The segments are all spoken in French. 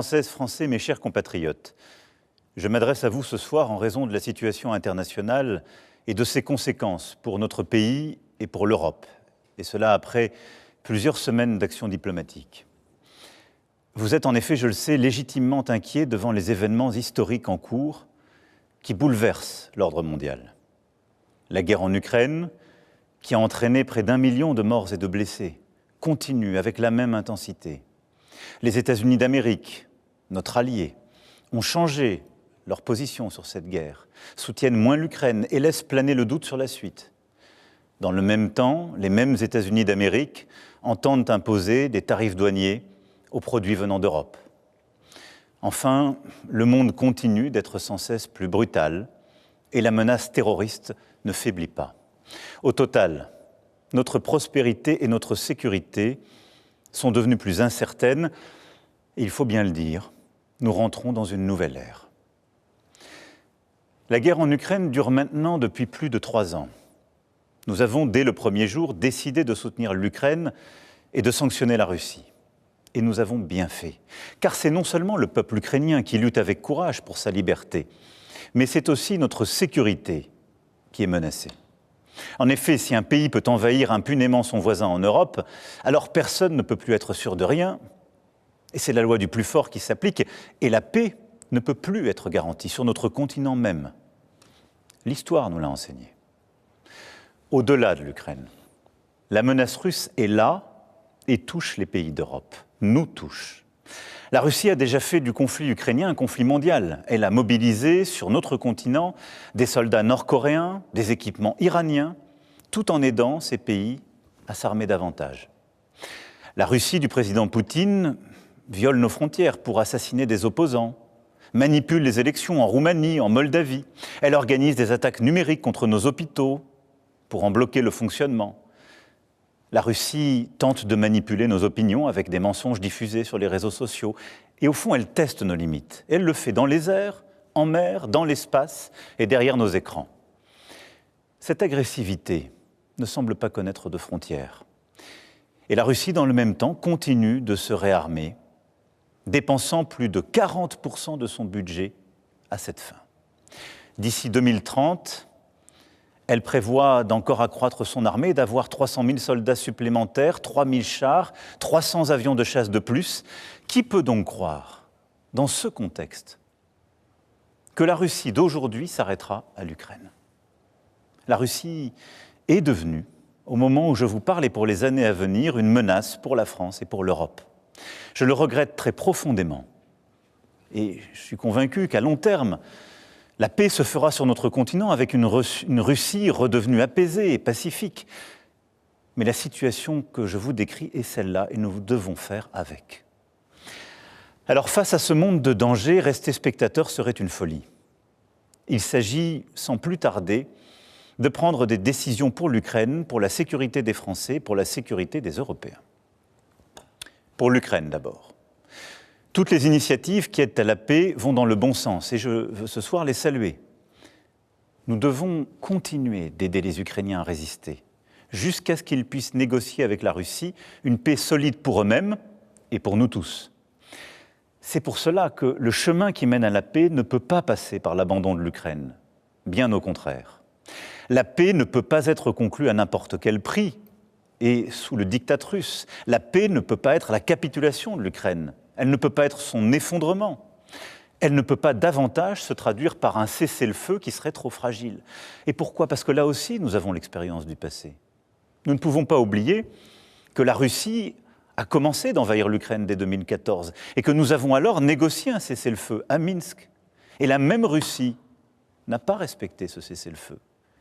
Françaises, Français, mes chers compatriotes, je m'adresse à vous ce soir en raison de la situation internationale et de ses conséquences pour notre pays et pour l'Europe, et cela après plusieurs semaines d'action diplomatique. Vous êtes en effet, je le sais, légitimement inquiets devant les événements historiques en cours qui bouleversent l'ordre mondial. La guerre en Ukraine, qui a entraîné près d'1 million de morts et de blessés, continue avec la même intensité. Les États-Unis d'Amérique, notre allié, ont changé leur position sur cette guerre, soutiennent moins l'Ukraine et laissent planer le doute sur la suite. Dans le même temps, les mêmes États-Unis d'Amérique entendent imposer des tarifs douaniers aux produits venant d'Europe. Enfin, le monde continue d'être sans cesse plus brutal et la menace terroriste ne faiblit pas. Au total, notre prospérité et notre sécurité sont devenues plus incertaines et il faut bien le dire, nous rentrons dans une nouvelle ère. La guerre en Ukraine dure maintenant depuis plus de 3 ans. Nous avons, dès le premier jour, décidé de soutenir l'Ukraine et de sanctionner la Russie. Et nous avons bien fait, car c'est non seulement le peuple ukrainien qui lutte avec courage pour sa liberté, mais c'est aussi notre sécurité qui est menacée. En effet, si un pays peut envahir impunément son voisin en Europe, alors personne ne peut plus être sûr de rien, et c'est la loi du plus fort qui s'applique, et la paix ne peut plus être garantie sur notre continent même. L'histoire nous l'a enseigné. Au-delà de l'Ukraine, la menace russe est là et touche les pays d'Europe, nous touche. La Russie a déjà fait du conflit ukrainien un conflit mondial. Elle a mobilisé sur notre continent des soldats nord-coréens, des équipements iraniens, tout en aidant ces pays à s'armer davantage. La Russie du président Poutine viole nos frontières pour assassiner des opposants, manipule les élections en Roumanie, en Moldavie. Elle organise des attaques numériques contre nos hôpitaux pour en bloquer le fonctionnement. La Russie tente de manipuler nos opinions avec des mensonges diffusés sur les réseaux sociaux. Et au fond, elle teste nos limites. Elle le fait dans les airs, en mer, dans l'espace et derrière nos écrans. Cette agressivité ne semble pas connaître de frontières. Et la Russie, dans le même temps, continue de se réarmer, dépensant plus de 40% de son budget à cette fin. D'ici 2030, elle prévoit d'encore accroître son armée, d'avoir 300 000 soldats supplémentaires, 3 000 chars, 300 avions de chasse de plus. Qui peut donc croire, dans ce contexte, que la Russie d'aujourd'hui s'arrêtera à l'Ukraine? La Russie est devenue, au moment où je vous parle et pour les années à venir, une menace pour la France et pour l'Europe. Je le regrette très profondément. Et je suis convaincu qu'à long terme, la paix se fera sur notre continent avec une Russie redevenue apaisée et pacifique. Mais la situation que je vous décris est celle-là et nous devons faire avec. Alors face à ce monde de danger, rester spectateur serait une folie. Il s'agit, sans plus tarder, de prendre des décisions pour l'Ukraine, pour la sécurité des Français, pour la sécurité des Européens. Pour l'Ukraine d'abord. Toutes les initiatives qui aident à la paix vont dans le bon sens et je veux ce soir les saluer. Nous devons continuer d'aider les Ukrainiens à résister jusqu'à ce qu'ils puissent négocier avec la Russie une paix solide pour eux-mêmes et pour nous tous. C'est pour cela que le chemin qui mène à la paix ne peut pas passer par l'abandon de l'Ukraine, bien au contraire. La paix ne peut pas être conclue à n'importe quel prix et sous le diktat russe. La paix ne peut pas être la capitulation de l'Ukraine. Elle ne peut pas être son effondrement. Elle ne peut pas davantage se traduire par un cessez-le-feu qui serait trop fragile. Et pourquoi? Parce que là aussi, nous avons l'expérience du passé. Nous ne pouvons pas oublier que la Russie a commencé d'envahir l'Ukraine dès 2014 et que nous avons alors négocié un cessez-le-feu à Minsk. Et la même Russie n'a pas respecté ce cessez-le-feu.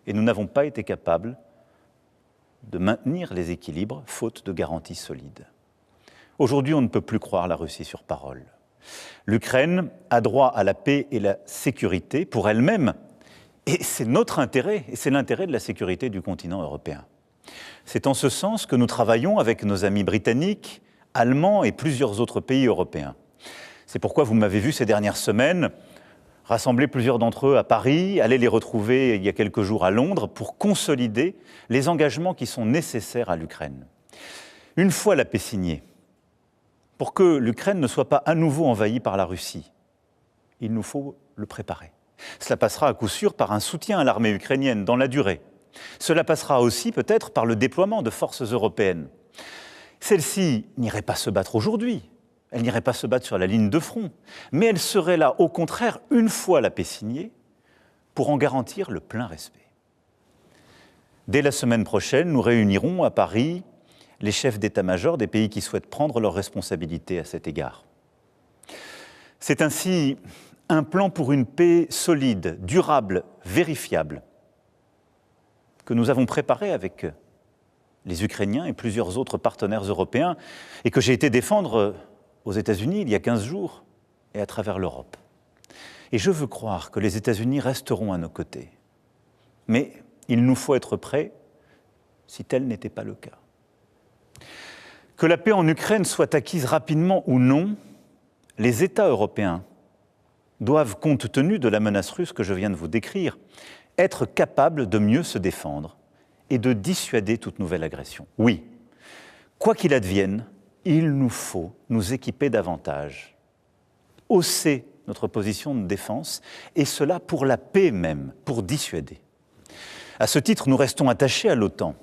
Et nous n'avons pas été capables de maintenir les équilibres faute de garanties solides. Aujourd'hui, on ne peut plus croire la Russie sur parole. L'Ukraine a droit à la paix et la sécurité pour elle-même, et c'est notre intérêt, et c'est l'intérêt de la sécurité du continent européen. C'est en ce sens que nous travaillons avec nos amis britanniques, allemands et plusieurs autres pays européens. C'est pourquoi vous m'avez vu ces dernières semaines rassembler plusieurs d'entre eux à Paris, aller les retrouver il y a quelques jours à Londres pour consolider les engagements qui sont nécessaires à l'Ukraine. Une fois la paix signée, pour que l'Ukraine ne soit pas à nouveau envahie par la Russie, il nous faut le préparer. Cela passera à coup sûr par un soutien à l'armée ukrainienne dans la durée. Cela passera aussi peut-être par le déploiement de forces européennes. Celles-ci n'iraient pas se battre aujourd'hui, elles n'iraient pas se battre sur la ligne de front, mais elles seraient là, au contraire, une fois la paix signée, pour en garantir le plein respect. Dès la semaine prochaine, nous réunirons à Paris les chefs d'état-major des pays qui souhaitent prendre leurs responsabilités à cet égard. C'est ainsi un plan pour une paix solide, durable, vérifiable, que nous avons préparé avec les Ukrainiens et plusieurs autres partenaires européens, et que j'ai été défendre aux États-Unis il y a 15 jours et à travers l'Europe. Et je veux croire que les États-Unis resteront à nos côtés. Mais il nous faut être prêts si tel n'était pas le cas. Que la paix en Ukraine soit acquise rapidement ou non, les États européens doivent, compte tenu de la menace russe que je viens de vous décrire, être capables de mieux se défendre et de dissuader toute nouvelle agression. Oui, quoi qu'il advienne, il nous faut nous équiper davantage, hausser notre position de défense, et cela pour la paix même, pour dissuader. À ce titre, nous restons attachés à l'OTAN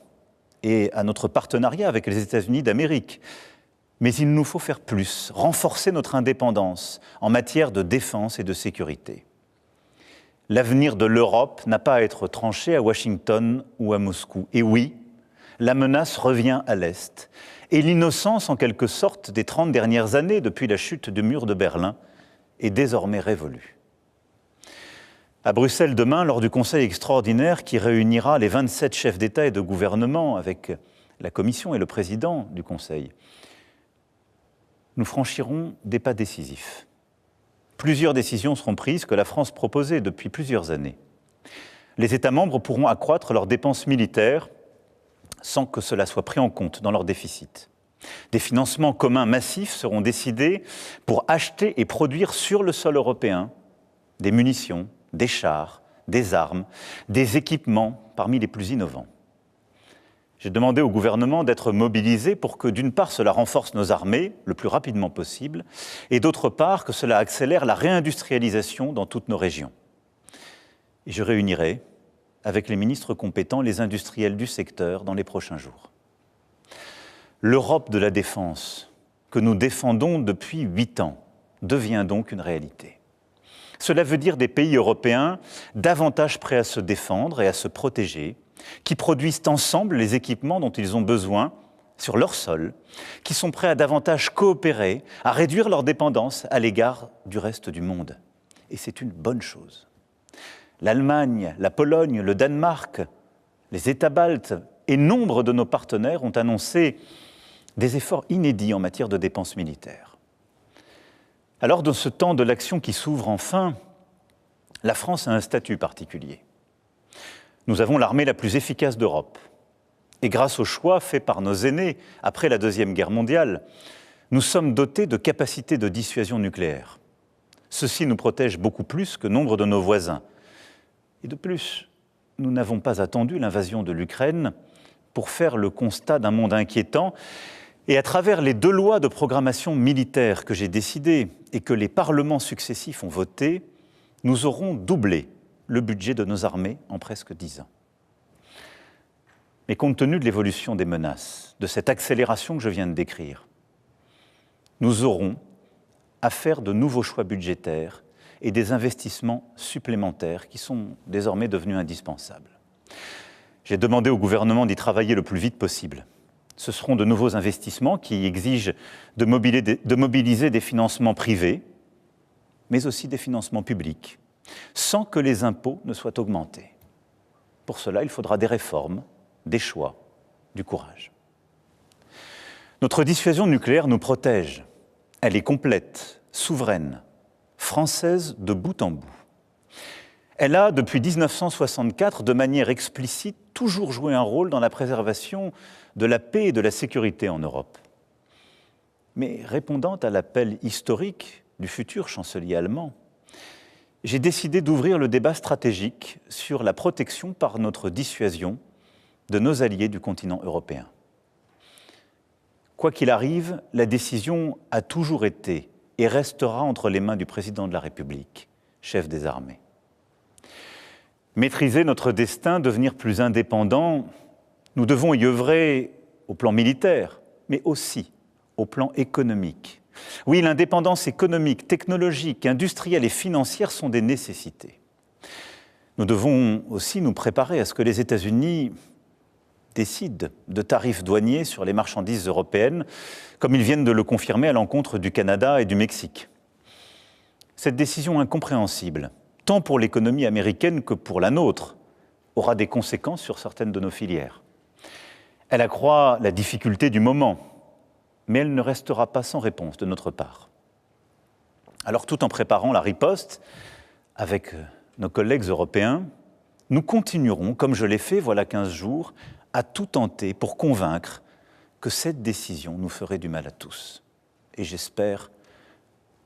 et à notre partenariat avec les États-Unis d'Amérique. Mais il nous faut faire plus, renforcer notre indépendance en matière de défense et de sécurité. L'avenir de l'Europe n'a pas à être tranché à Washington ou à Moscou. Et oui, la menace revient à l'Est. Et l'innocence, en quelque sorte, des 30 dernières années, depuis la chute du mur de Berlin, est désormais révolue. À Bruxelles demain, lors du Conseil extraordinaire qui réunira les 27 chefs d'État et de gouvernement avec la Commission et le président du Conseil, nous franchirons des pas décisifs. Plusieurs décisions seront prises que la France proposait depuis plusieurs années. Les États membres pourront accroître leurs dépenses militaires sans que cela soit pris en compte dans leur déficit. Des financements communs massifs seront décidés pour acheter et produire sur le sol européen des munitions, des chars, des armes, des équipements parmi les plus innovants. J'ai demandé au gouvernement d'être mobilisé pour que, d'une part, cela renforce nos armées le plus rapidement possible, et d'autre part, que cela accélère la réindustrialisation dans toutes nos régions. Et je réunirai, avec les ministres compétents, les industriels du secteur dans les prochains jours. L'Europe de la défense, que nous défendons depuis 8 ans, devient donc une réalité. Cela veut dire des pays européens davantage prêts à se défendre et à se protéger, qui produisent ensemble les équipements dont ils ont besoin sur leur sol, qui sont prêts à davantage coopérer, à réduire leur dépendance à l'égard du reste du monde. Et c'est une bonne chose. L'Allemagne, la Pologne, le Danemark, les États baltes et nombre de nos partenaires ont annoncé des efforts inédits en matière de dépenses militaires. Alors, dans ce temps de l'action qui s'ouvre enfin, la France a un statut particulier. Nous avons l'armée la plus efficace d'Europe. Et grâce au choix fait par nos aînés après la Deuxième Guerre mondiale, nous sommes dotés de capacités de dissuasion nucléaire. Ceci nous protège beaucoup plus que nombre de nos voisins. Et de plus, nous n'avons pas attendu l'invasion de l'Ukraine pour faire le constat d'un monde inquiétant. Et à travers les 2 lois de programmation militaire que j'ai décidées et que les parlements successifs ont votées, nous aurons doublé le budget de nos armées en presque 10 ans. Mais compte tenu de l'évolution des menaces, de cette accélération que je viens de décrire, nous aurons à faire de nouveaux choix budgétaires et des investissements supplémentaires qui sont désormais devenus indispensables. J'ai demandé au gouvernement d'y travailler le plus vite possible. Ce seront de nouveaux investissements qui exigent de mobiliser des financements privés, mais aussi des financements publics, sans que les impôts ne soient augmentés. Pour cela, il faudra des réformes, des choix, du courage. Notre dissuasion nucléaire nous protège. Elle est complète, souveraine, française de bout en bout. Elle a, depuis 1964, de manière explicite, toujours joué un rôle dans la préservation de la paix et de la sécurité en Europe. Mais répondant à l'appel historique du futur chancelier allemand, j'ai décidé d'ouvrir le débat stratégique sur la protection par notre dissuasion de nos alliés du continent européen. Quoi qu'il arrive, la décision a toujours été et restera entre les mains du président de la République, chef des armées. Maîtriser notre destin, devenir plus indépendant, nous devons y œuvrer au plan militaire, mais aussi au plan économique. Oui, l'indépendance économique, technologique, industrielle et financière sont des nécessités. Nous devons aussi nous préparer à ce que les États-Unis décident de tarifs douaniers sur les marchandises européennes, comme ils viennent de le confirmer à l'encontre du Canada et du Mexique. Cette décision incompréhensible, tant pour l'économie américaine que pour la nôtre, aura des conséquences sur certaines de nos filières. Elle accroît la difficulté du moment, mais elle ne restera pas sans réponse de notre part. Alors, tout en préparant la riposte, avec nos collègues européens, nous continuerons, comme je l'ai fait voilà 15 jours, à tout tenter pour convaincre que cette décision nous ferait du mal à tous. Et j'espère,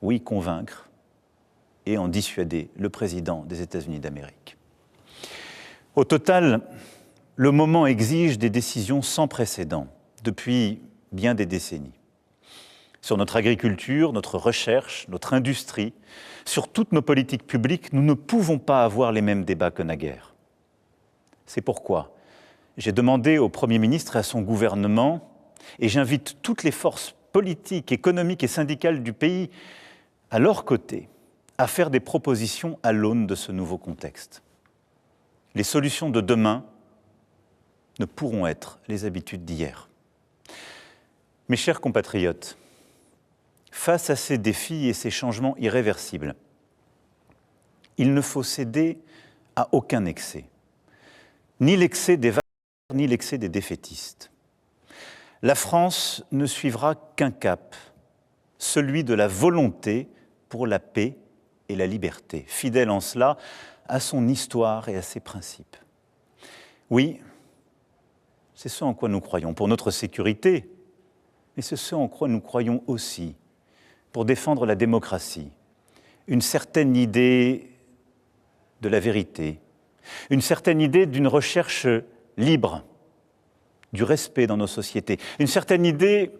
oui, convaincre et en dissuader le président des États-Unis d'Amérique. Au total, le moment exige des décisions sans précédent depuis bien des décennies. Sur notre agriculture, notre recherche, notre industrie, sur toutes nos politiques publiques, nous ne pouvons pas avoir les mêmes débats que naguère. C'est pourquoi j'ai demandé au Premier ministre et à son gouvernement, et j'invite toutes les forces politiques, économiques et syndicales du pays à leur côté, à faire des propositions à l'aune de ce nouveau contexte. Les solutions de demain ne pourront être les habitudes d'hier. Mes chers compatriotes, face à ces défis et ces changements irréversibles, il ne faut céder à aucun excès, ni l'excès des vainqueurs, ni l'excès des défaitistes. La France ne suivra qu'un cap, celui de la volonté pour la paix et la liberté, fidèle en cela à son histoire et à ses principes. Oui, c'est ce en quoi nous croyons pour notre sécurité, mais c'est ce en quoi nous croyons aussi pour défendre la démocratie, une certaine idée de la vérité, une certaine idée d'une recherche libre, du respect dans nos sociétés, une certaine idée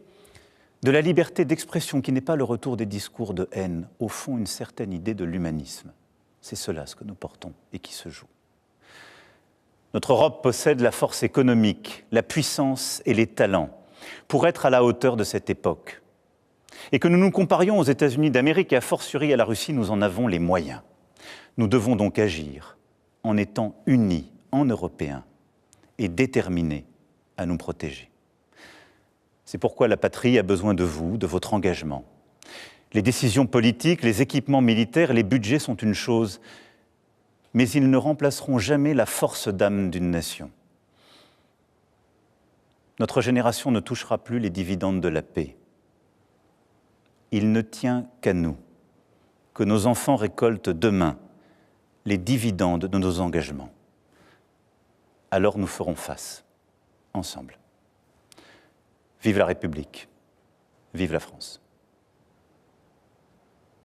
de la liberté d'expression qui n'est pas le retour des discours de haine, au fond une certaine idée de l'humanisme. C'est cela ce que nous portons et qui se joue. Notre Europe possède la force économique, la puissance et les talents pour être à la hauteur de cette époque. Et que nous nous comparions aux États-Unis d'Amérique et a fortiori à la Russie, nous en avons les moyens. Nous devons donc agir en étant unis en Européens et déterminés à nous protéger. C'est pourquoi la patrie a besoin de vous, de votre engagement. Les décisions politiques, les équipements militaires, les budgets sont une chose, mais ils ne remplaceront jamais la force d'âme d'une nation. Notre génération ne touchera plus les dividendes de la paix. Il ne tient qu'à nous que nos enfants récoltent demain les dividendes de nos engagements. Alors nous ferons face, ensemble. Vive la République, vive la France.